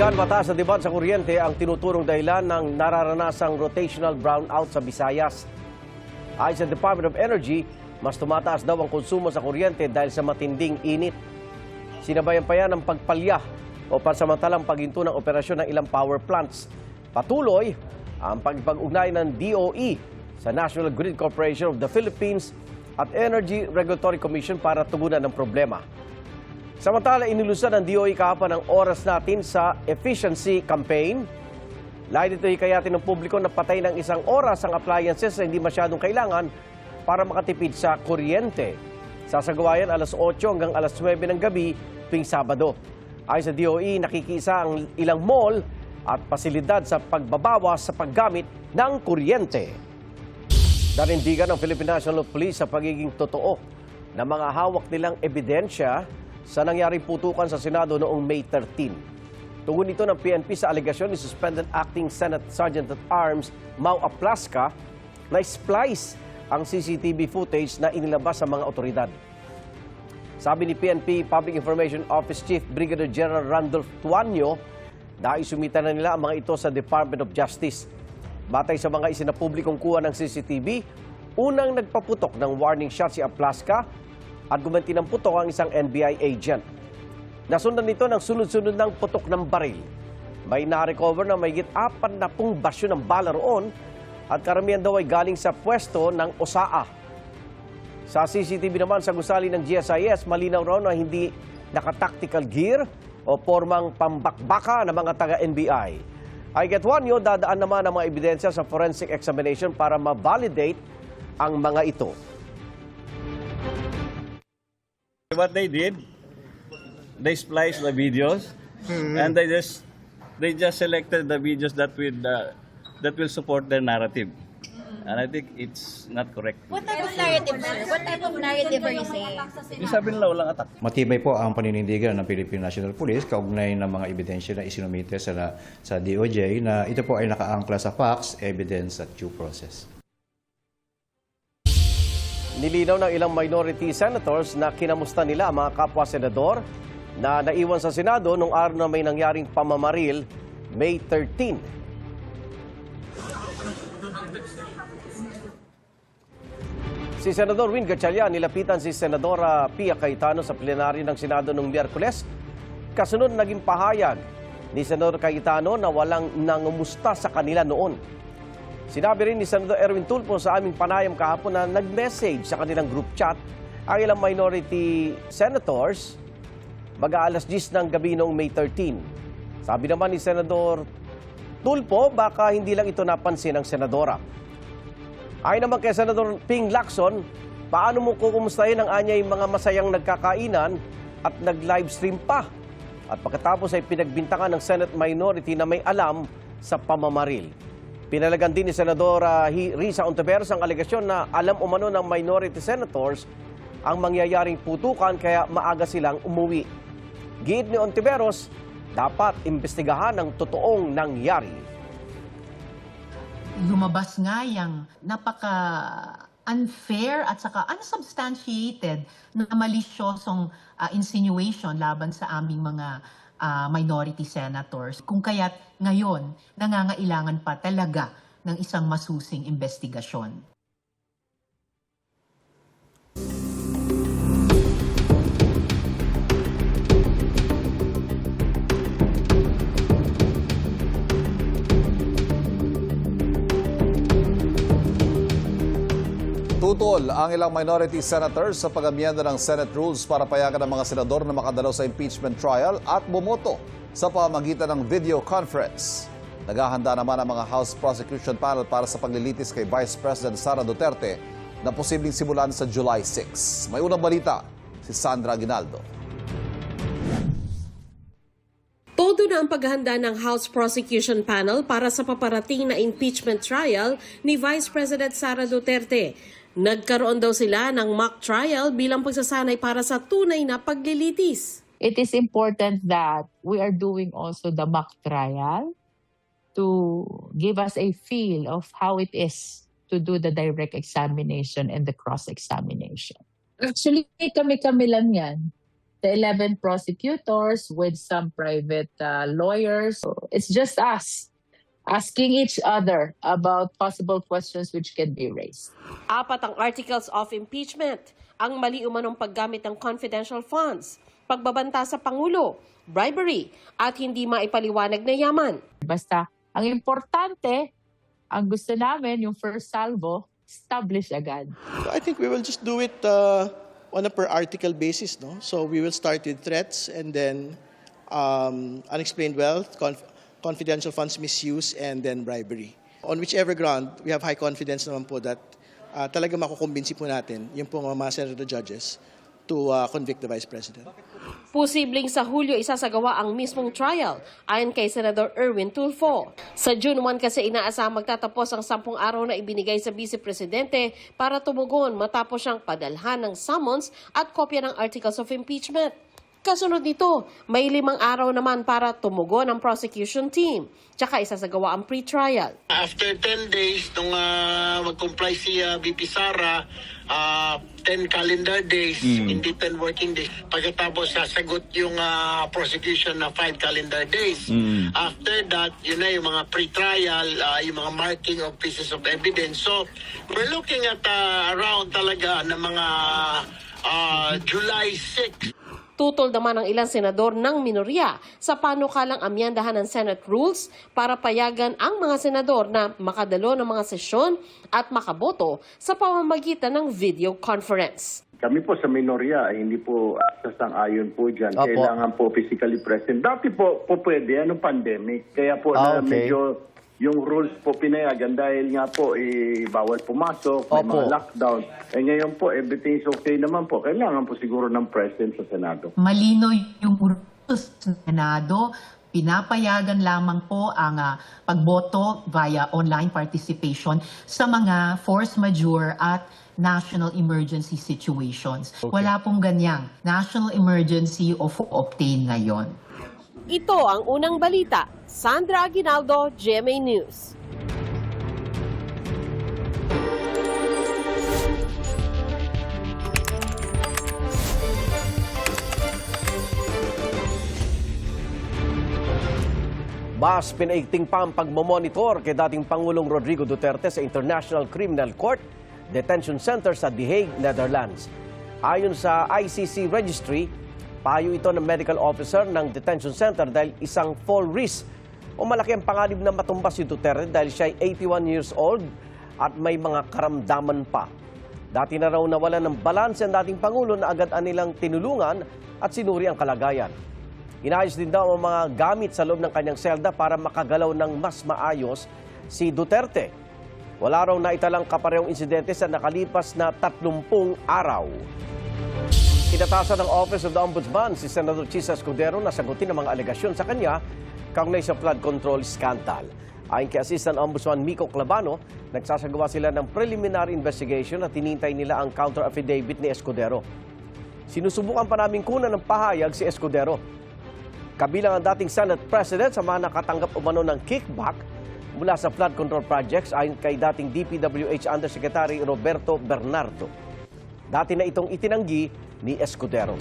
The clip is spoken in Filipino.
Kaibigan, mataas na demand sa kuryente ang tinuturong dahilan ng nararanasang rotational brownout sa Visayas. Ayon sa Department of Energy, mas tumataas daw ang konsumo sa kuryente dahil sa matinding init. Sinabayan pa yan ng pagpalya o pansamantalang paghinto ng operasyon ng ilang power plants. Patuloy ang pagpag-ugnay ng DOE sa National Grid Corporation of the Philippines at Energy Regulatory Commission para tugunan ng problema. Samantala, inilusan ng DOE kahapon ang oras natin sa efficiency campaign. Lahat ito hikayatin ng publiko na patay ng isang oras ang appliances na hindi masyadong kailangan para makatipid sa kuryente. Sasagawa yan alas 8 hanggang alas 9 ng gabi tuwing Sabado. Ayon sa DOE, nakikiisa ang ilang mall at pasilidad sa pagbabawas sa paggamit ng kuryente. Nanindigan ng Philippine National Police sa pagiging totoo ng mga hawak nilang ebidensya sa nangyaring putukan sa Senado noong May 13. Tugon ito ng PNP sa alegasyon ni Suspended Acting Senate Sergeant-at-Arms Mau Aplasca na splice ang CCTV footage na inilabas sa mga otoridad. Sabi ni PNP Public Information Office Chief Brigadier General Randolph Tuanyo, naisumita na nila ang mga ito sa Department of Justice. Batay sa mga isinapublikong kuha ng CCTV, unang nagpaputok ng warning shot si Aplasca at gumanti ng putok ang isang NBI agent. Nasundan nito ng sunod-sunod ng putok ng baril. May na-recover na mayigit 40 basyo ng bala roon at karamihan daw ay galing sa pwesto ng OSAA. Sa CCTV naman sa gusali ng GSIS, malinaw raw na hindi naka-tactical gear o formang pambakbaka ng mga taga-NBI. Ay Getwanyo, dadaan naman ang mga ebidensya sa forensic examination para ma-validate ang mga ito. What they did, they spliced the videos, and they just selected the videos that will support their narrative, and I think it's not correct. What type of narrative, sir? What type of narrative are you saying? Yung sabi nila walang attack. Matibay po ang paninindigan ng Philippine National Police kaugnay ng mga ebidensya na isinumite sa DOJ na ito po ay nakaangkla sa facts, evidence at due process. Nilinaw ng ilang minority senators na kinamusta nila ang mga kapwa-senador na naiwan sa Senado nung araw na may nangyaring pamamaril May 13. Si Senador Win Gatchalian nilapitan si Senadora Pia Cayetano sa plenaryo ng Senado noong Miyerkules. Kasunod naging pahayag ni Senador Cayetano na walang nangumusta sa kanila noon. Sinabi rin ni Senador Erwin Tulfo sa aming panayam kahapon na nag-message sa kanilang group chat ang ilang minority senators mag-aalas 10 ng gabi noong May 13. Sabi naman ni Senador Tulfo, baka hindi lang ito napansin ng senadora. Ayon naman kay Senador Ping Lacson, paano mo kukumustahin ang anyay mga masayang nagkakainan at nag-livestream pa? At pagkatapos ay pinagbintangan ng Senate minority na may alam sa pamamaril. Pinalagan din ni Senadora Risa Ontiveros ang alegasyon na alam umano ng minority senators ang mangyayaring putukan kaya maaga silang umuwi. Giit ni Ontiveros, dapat imbestigahan ang totoong nangyari. Lumabas nga yung napaka-unfair at saka unsubstantiated na malisyosong insinuation laban sa aming mga minority senators. Kung kaya't ngayon, nangangailangan pa talaga ng isang masusing investigasyon. Tutol ang ilang minority senators sa pag-amyenda ng Senate rules para payagan ng mga senador na makadalo sa impeachment trial at bumoto sa pamamagitan ng video conference. Naghahanda naman ang mga House Prosecution Panel para sa paglilitis kay Vice President Sara Duterte na posibleng simulan sa July 6. May unang balita, si Sandra Aguinaldo. Todo na ang paghahanda ng House Prosecution Panel para sa paparating na impeachment trial ni Vice President Sara Duterte. Nagkaroon daw sila ng mock trial bilang pagsasanay para sa tunay na paglilitis. It is important that we are doing also the mock trial to give us a feel of how it is to do the direct examination and the cross-examination. Actually, kami-kami lang yan. the 11 prosecutors with some private lawyers. So it's just us asking each other about possible questions which can be raised. 4 ang articles of impeachment, ang mali umanong paggamit ng confidential funds, pagbabanta sa Pangulo, bribery, at hindi maipaliwanag na yaman. Basta, ang importante, ang gusto namin, yung first salvo, establish agad. I think we will just do it on a per article basis, no? So we will start with threats and then unexplained wealth, confidential funds misuse, and then bribery. On whichever ground, we have high confidence naman po that talaga makukumbinsi po natin yung po mga senator judges to convict the Vice President. Posibleng sa Hulyo isasagawa ang mismong trial ayon kay Senador Erwin Tulfo. Sa June 1 kasi inaasahang magtatapos ang 10 araw na ibinigay sa Vice Presidente para tumugon matapos siyang padalhan ng summons at kopya ng articles of impeachment. Kasunod nito, may 5 araw naman para tumugon ang prosecution team. Tsaka isasagawa ang pre-trial. After 10 days, nung mag-comply si VP Sara, 10 calendar days, hindi 10 working days. Pagkatapos sasagot yung prosecution na 5 calendar days. After that, yun na yung mga pre-trial, yung mga marking of pieces of evidence. So, we're looking at around talaga ng mga July 6. Tutol naman ang ilang senador ng minorya sa panukalang amyandahan ng Senate Rules para payagan ang mga senador na makadalo ng mga sesyon at makaboto sa pamamagitan ng video conference. Kami po sa minorya, hindi po sasang-ayon po dyan. Opo. Kailangan po physically present. Dati po pwede, pandemic. Kaya po na okay. medyo yung rules po pinayagan dahil nga po bawal pumasok, may Opo. mga lockdown. Ngayon po, everything is okay naman po. Kailangan po siguro ng presence sa Senado. Malino yung rules sa Senado. Pinapayagan lamang po ang pagboto via online participation sa mga force majeure at national emergency situations. Okay. Wala pong ganyang national emergency o obtain ngayon. Ito ang unang balita. Sandra Aguinaldo, GMA News. Mas pinaigting pa ang pagmomonitor kay dating Pangulong Rodrigo Duterte sa International Criminal Court Detention Center sa The Hague, Netherlands. Ayon sa ICC Registry, payo ito ng medical officer ng detention center dahil isang fall risk o malaki ang panganib na matumba si Duterte dahil siya ay 81 years old at may mga karamdaman pa. Dati na raw nawalan ng balanse ang dating Pangulo na agad nilang tinulungan at sinuri ang kalagayan. Inayos din daw ang mga gamit sa loob ng kanyang selda para makagalaw ng mas maayos si Duterte. Wala raw naitalang kaparehong insidente sa nakalipas na 30 araw. Inatasan ng Office of the Ombudsman si Senator Chis Escudero na sagutin ang mga alegasyon sa kanya kaugnay sa flood control scandal. Ayon kay Assistant Ombudsman Miko Clavano, nagsasagawa sila ng preliminary investigation at tinintay nila ang counter affidavit ni Escudero. Sinusubukan pa namin kunan ng pahayag si Escudero. Kabilang ang dating Senate President sa mga nakatanggap umano ng kickback mula sa flood control projects ayon kay dating DPWH Undersecretary Roberto Bernardo. Dati na itong itinanggi ni Escudero.